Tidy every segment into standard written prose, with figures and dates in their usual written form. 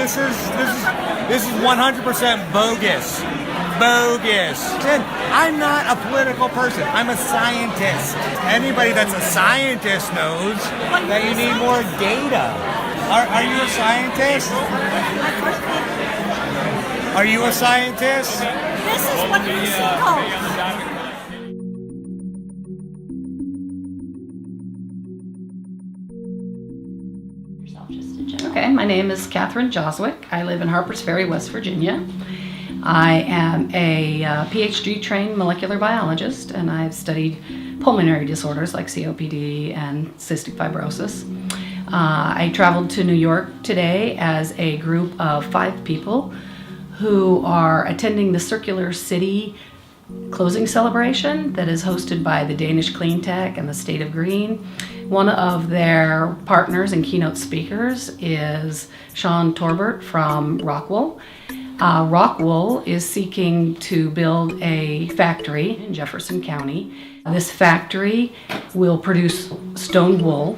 This is 100% bogus. Bogus. And I'm not a political person. I'm a scientist. Anybody that's a scientist knows that you need more data. Are you a scientist? Are you a scientist? This is what we see. Okay, my name is Catherine Joswick. I live in Harpers Ferry, West Virginia. I am a PhD trained molecular biologist, and I've studied pulmonary disorders like COPD and cystic fibrosis. I traveled to New York today as a group of 5 people who are attending the Circular City closing celebration that is hosted by the Danish Clean Tech and the State of Green. One of their partners and keynote speakers is Sean Torbert from Rockwool. Rockwool is seeking to build a factory in Jefferson County. This factory will produce stone wool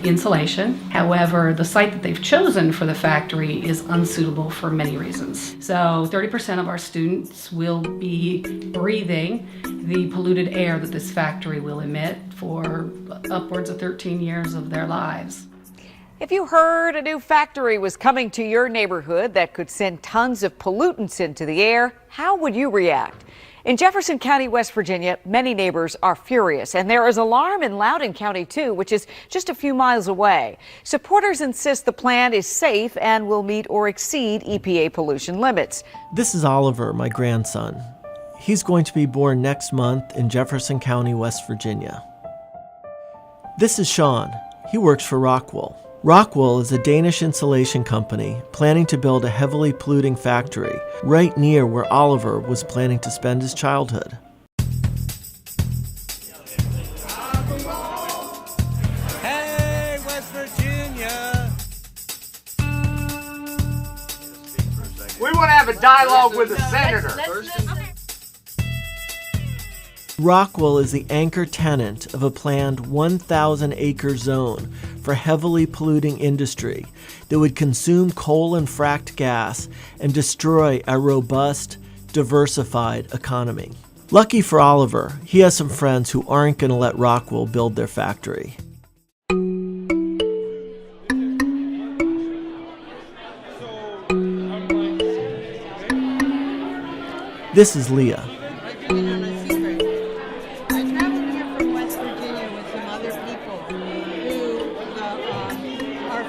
insulation. However, the site that they've chosen for the factory is unsuitable for many reasons. So 30% of our students will be breathing the polluted air that this factory will emit for upwards of 13 years of their lives. If you heard a new factory was coming to your neighborhood that could send tons of pollutants into the air, how would you react? In Jefferson County, West Virginia, many neighbors are furious, and there is alarm in Loudoun County, too, which is just a few miles away. Supporters insist the plant is safe and will meet or exceed EPA pollution limits. This is Oliver, my grandson. He's going to be born next month in Jefferson County, West Virginia. This is Sean. He works for Rockwool. Rockwool is a Danish insulation company planning to build a heavily polluting factory right near where Oliver was planning to spend his childhood. Hey, West Virginia! We want to have a dialogue with the senator. Rockwool is the anchor tenant of a planned 1,000-acre zone for heavily polluting industry that would consume coal and fracked gas and destroy a robust, diversified economy. Lucky for Oliver, he has some friends who aren't going to let Rockwool build their factory. This is Leah.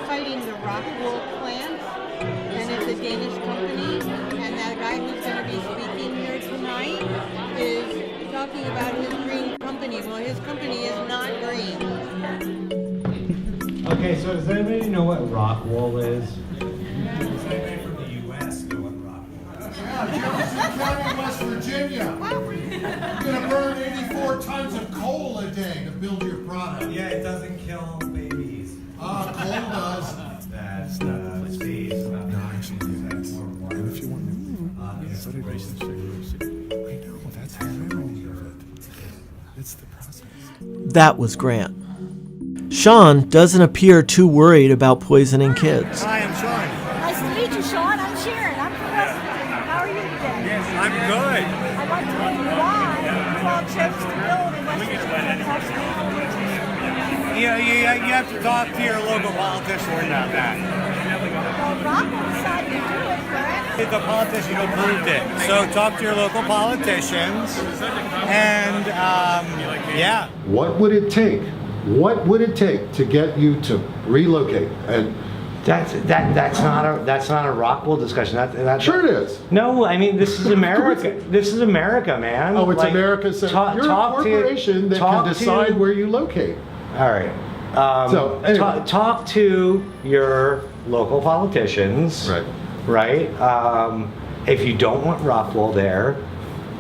Fighting the Rockwool plant, and it's a Danish company, and that guy who's going to be speaking here tonight is talking about his green company. Well, his company is not green. Okay, so does anybody know what Rockwool is? Does anybody from the U.S. know what Rockwool is? Yeah, Jefferson County, West Virginia. You're going to burn 84 tons of coal a day to build your product. Yeah, it doesn't kill babies. Coal does. That's the space. No, actually, that's more important. And if you want I know, that's the irony of it. It's the process. That was Grant. Sean doesn't appear too worried about poisoning kids. Hi, I'm Sean. Nice to meet you, Sean. I'm Sharon. I'm from West Virginia. How are you today? Yes, I'm good. I'd like to know why you all chose to build in West Virginia. You have to talk to your local politician about that. Well, Rockwool decided to do it, correct? The politician approved it. So talk to your local politicians, and yeah. What would it take? What would it take to get you to relocate? And That's not a Rockwool discussion. That's sure it is. No, I mean this is America. This is America, man. Oh, it's America. So you're a corporation that can decide where you locate. All right. So anyway. Talk to your local politicians. Right. Right. If you don't want Rockwool there,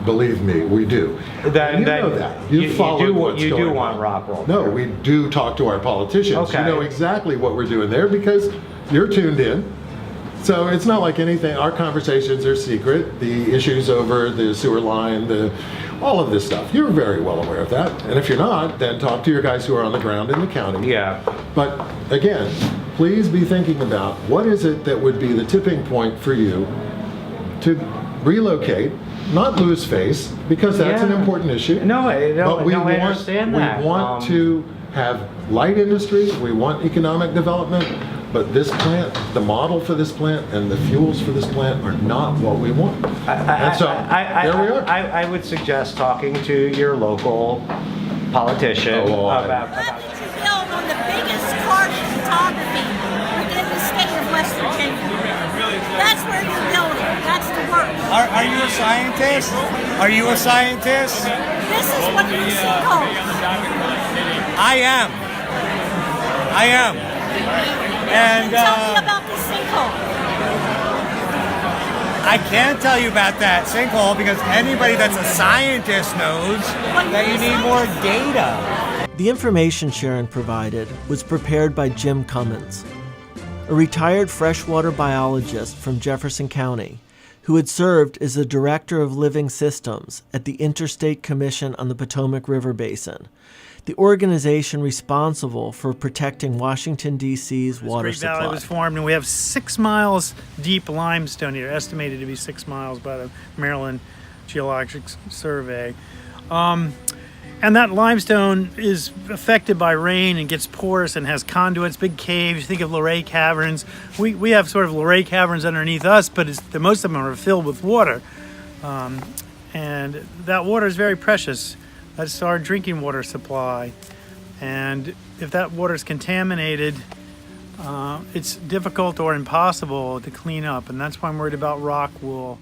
believe me, we do. Then you know that. You do want Rockwool. No, we do talk to our politicians. Okay. You know exactly what we're doing there because you're tuned in. So it's not like anything. Our conversations are secret. The issues over the sewer line, all of this stuff. You're very well aware of that. And if you're not, then talk to your guys who are on the ground in the county. Yeah. But again, please be thinking about what is it that would be the tipping point for you to relocate, not lose face, because that's an important issue. I understand that. We want to have light industry, we want economic development, but this plant, the model for this plant and the fuels for this plant are not what we want. And so, there we are. I would suggest talking to your local politician about You build on the biggest carbon photography within the state of West Virginia. That's where you're building. That's the work. Are you a scientist? Are you a scientist? This is what you see called. I am. And Tell me about the sinkhole. I can't tell you about that sinkhole because anybody that's a scientist knows that you need more data. The information Sharon provided was prepared by Jim Cummins, a retired freshwater biologist from Jefferson County who had served as the Director of Living Systems at the Interstate Commission on the Potomac River Basin, the organization responsible for protecting Washington, D.C.'s water supply. This Valley was formed, and we have 6 miles deep limestone here, estimated to be 6 miles by the Maryland Geologic Survey. And that limestone is affected by rain and gets porous and has conduits, big caves. You think of Luray Caverns. We have sort of Luray Caverns underneath us, but most of them are filled with water. And that water is very precious. That's our drinking water supply. And if that water is contaminated, it's difficult or impossible to clean up. And that's why I'm worried about Rockwool.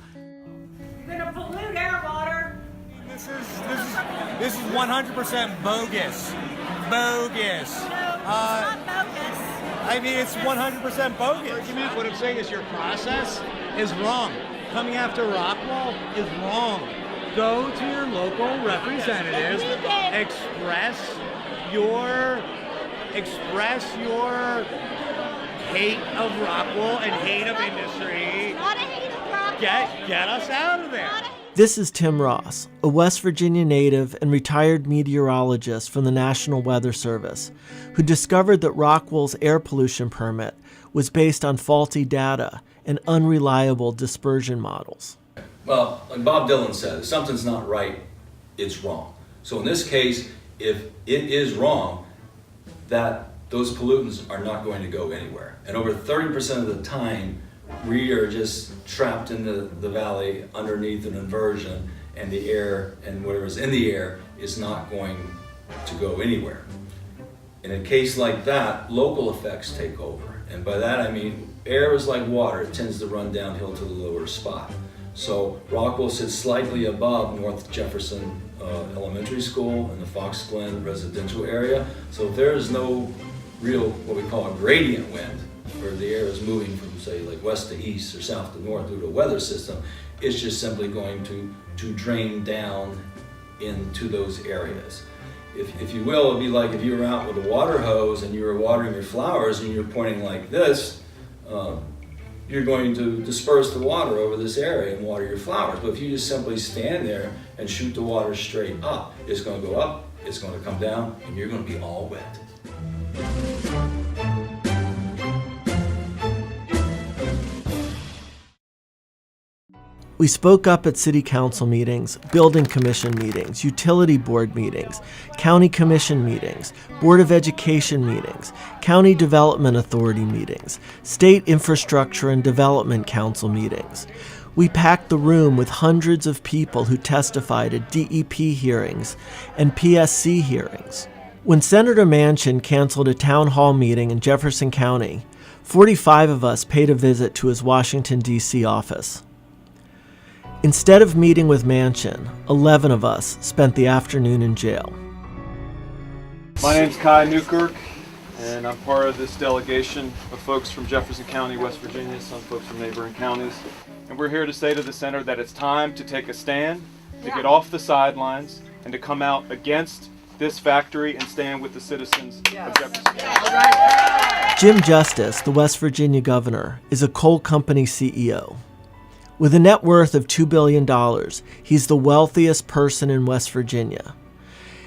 You're going to pollute our water. This is 100% bogus. Bogus. No, it's not bogus. I mean, it's 100% bogus. What I'm saying is your process Is wrong. Coming after Rockwool is wrong. Go to your local representatives, express your hate of Rockwool and hate of industry. Not a hate of Rockwool. Get us out of there. This is Tim Ross, a West Virginia native and retired meteorologist from the National Weather Service, who discovered that Rockwool's air pollution permit was based on faulty data and unreliable dispersion models. Well, like Bob Dylan said, if something's not right, it's wrong. So in this case, if it is wrong, that those pollutants are not going to go anywhere. And over 30% of the time, we are just trapped in the valley underneath an inversion, and the air and whatever's in the air is not going to go anywhere. In a case like that, local effects take over. And by that I mean air is like water, it tends to run downhill to the lower spot. So Rockwool sits slightly above North Jefferson Elementary School and the Fox Glen residential area. So if there is no real, what we call a gradient wind, where the air is moving from, say, like west to east or south to north due to a weather system, it's just simply going to drain down into those areas. If you will, it'd be like if you were out with a water hose and you were watering your flowers and you're pointing like this, you're going to disperse the water over this area and water your flowers. But if you just simply stand there and shoot the water straight up, it's going to go up, it's going to come down, and you're going to be all wet. We spoke up at city council meetings, building commission meetings, utility board meetings, county commission meetings, board of education meetings, county development authority meetings, state infrastructure and development council meetings. We packed the room with hundreds of people who testified at DEP hearings and PSC hearings. When Senator Manchin canceled a town hall meeting in Jefferson County, 45 of us paid a visit to his Washington, D.C. office. Instead of meeting with Manchin, 11 of us spent the afternoon in jail. My name's Kai Newkirk, and I'm part of this delegation of folks from Jefferson County, West Virginia, some folks from neighboring counties. And we're here to say to the center that it's time to take a stand, to get off the sidelines, and to come out against this factory and stand with the citizens of Jefferson County. Jim Justice, the West Virginia governor, is a coal company CEO. With a net worth of $2 billion, he's the wealthiest person in West Virginia.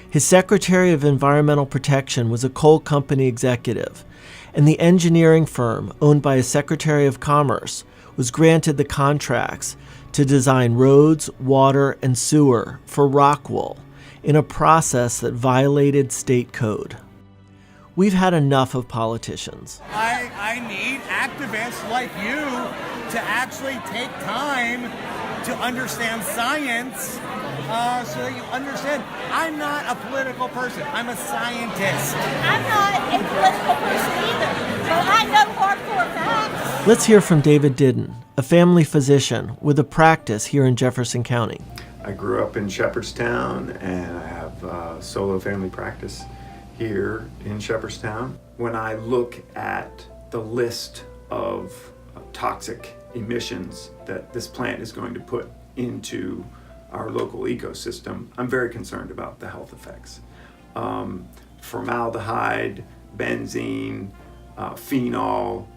His Secretary of Environmental Protection was a coal company executive, and the engineering firm owned by a Secretary of Commerce was granted the contracts to design roads, water, and sewer for Rockwool in a process that violated state code. We've had enough of politicians. I need activists like you to actually take time to understand science so that you understand. I'm not a political person. I'm a scientist. I'm not a political person either, but I know hardcore facts. Let's hear from David Didden, a family physician with a practice here in Jefferson County. I grew up in Shepherdstown, and I have a solo family practice here in Shepherdstown. When I look at the list of toxic emissions that this plant is going to put into our local ecosystem, I'm very concerned about the health effects. Formaldehyde, benzene, phenol.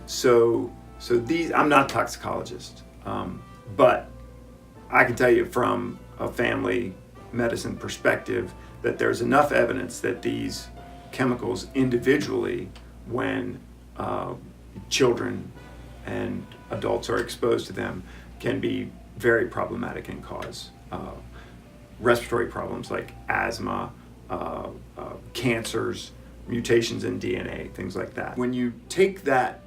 So these, I'm not a toxicologist, but I can tell you from a family medicine perspective that there's enough evidence that these chemicals individually, when children and adults are exposed to them, can be very problematic and cause respiratory problems like asthma, cancers, mutations in DNA, things like that. When you take that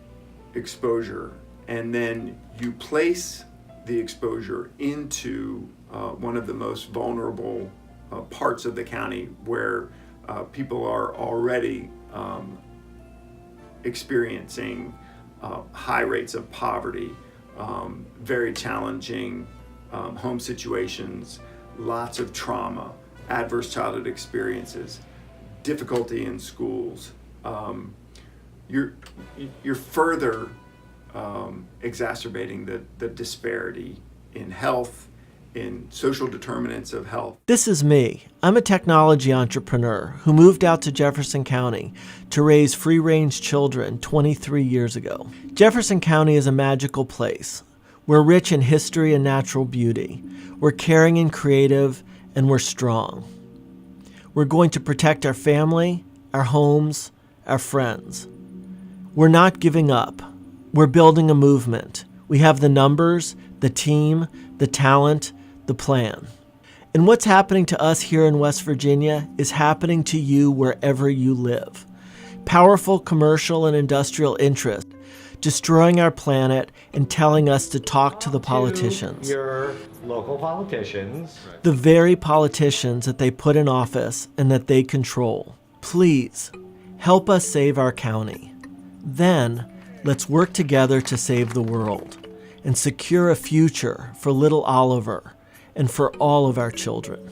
exposure and then you place the exposure into one of the most vulnerable parts of the county where people are already experiencing high rates of poverty, very challenging home situations, lots of trauma, adverse childhood experiences, difficulty in schools. You're further exacerbating the disparity in health, in social determinants of health. This is me. I'm a technology entrepreneur who moved out to Jefferson County to raise free-range children 23 years ago. Jefferson County is a magical place. We're rich in history and natural beauty. We're caring and creative, and we're strong. We're going to protect our family, our homes, our friends. We're not giving up. We're building a movement. We have the numbers, the team, the talent, the plan. And what's happening to us here in West Virginia is happening to you wherever you live. Powerful commercial and industrial interest destroying our planet and telling us to talk to the politicians. Your local politicians. The very politicians that they put in office and that they control. Please, help us save our county. Then, let's work together to save the world and secure a future for little Oliver and for all of our children.